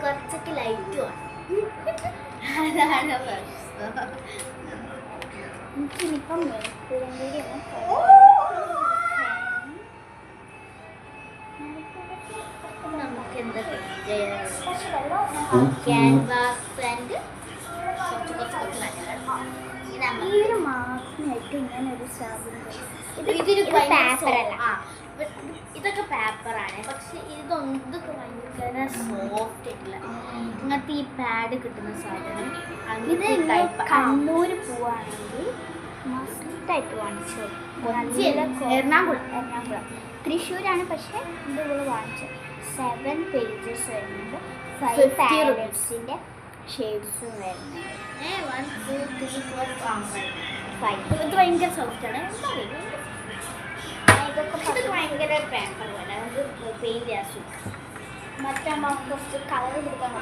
കുറച്ചൊക്കെ ലൈറ്റ് വേണം. അതാണ് പ്രശ്നം. എനിക്കിനിപ്പം നമുക്ക് എന്തൊക്കെ ക്യാൻവാസ് ആൻഡ് ഈ ഒരു മാർക്കിനായിട്ട് ഇങ്ങനെ ഒരു സാധനം ഇതൊക്കെ പേപ്പറാണ്. പക്ഷെ ഇതൊക്കെ ഭയങ്കര സോഫ്റ്റ് ആയിട്ടില്ല. ഇങ്ങനത്തെ ഈ പാഡ് കിട്ടുന്ന സാധനം ഇത് കണ്ണൂർ പോവാണെങ്കിൽ മസ്റ്റായിട്ട് വാങ്ങിച്ചു. എറണാകുളം തൃശ്ശൂരാണ്. പക്ഷേ ഇത് ഇവിടെ വാങ്ങിച്ചത് 7 pages വരുന്നുണ്ട്. 5 50 പാരറ്റ്സിൻ്റെ ഷെയ്ഡ്സും വരുന്നുണ്ട്. 1 2 3 4 5 ഇത് ഭയങ്കര സോഫ്റ്റാണ്. ഇതൊക്കെ ഭയങ്കര പേപ്പർ പോലെ നമുക്ക് പെയിൻറ് ചെയ്യാൻ സുഖം. മറ്റേ കുറച്ച് കളർ കൊടുക്കാൻ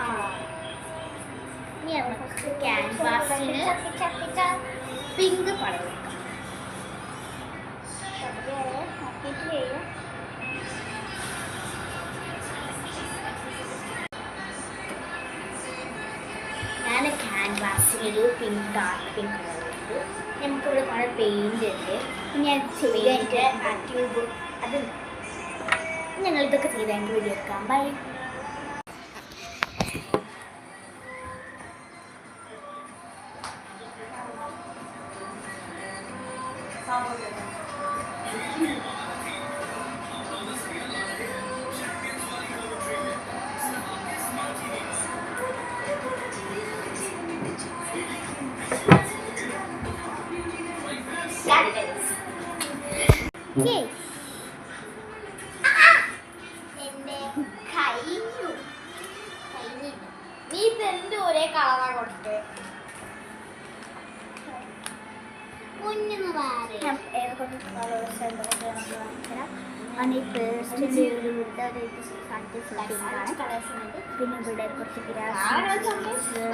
ഇനി നമുക്ക് ക്യാൻവാസിന് പിങ്ക് കളർ കൊടുക്കാം. ഞാൻ ക്യാൻവാസിനൊരു ഡാർക്ക് പിങ്ക് കളർ കൊടുത്തു. നമുക്കിവിടെ കുറേ പെയിൻ്റ് ഉണ്ട്. ഞാൻ ചെയ്തതിൻ്റെ ട്യൂബ് അത് ഞങ്ങളിതൊക്കെ ചെയ്തതിൻ്റെ വീഡിയോ എടുക്കാം. ബൈ. നീ ഇതെന്ത് ഒരേ കളറാ കൊടുത്ത് പിന്നെ ഇവിടെ കുറച്ച്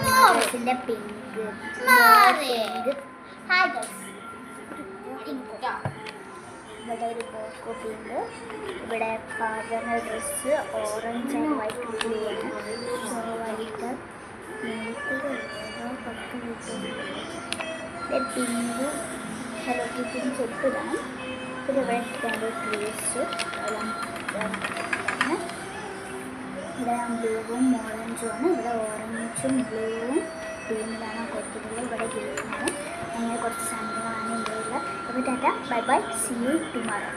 ഗ്രാസിന്റെ പിങ്ക്. ഇവിടെ ഒരു ബോക്കോ പിങ്ക്. ഇവിടെ പാചക dress orange and white blue ആണ്. വൈറ്റ് പത്ത് കിട്ടും. പിങ്ക് ഹലോ കിറ്റിന് ചെപ്പിടാം. പിന്നെ ഇവിടെ ട്രീസ് എല്ലാം ഇവിടെ ബ്ലൂവും ഓറഞ്ചും ആണ്. ഇവിടെ ഓറഞ്ചും ബ്ലൂവും ഗ്രീനിലാണ് കൊടുത്തിട്ടുള്ളത്. ഇവിടെ ഗ്രീനാണ്. അങ്ങനെ കുറച്ച് സാധനങ്ങളാണ് ഇവിടെ ഉള്ളത്. അപ്പോൾ tata, bye bye, see you tomorrow.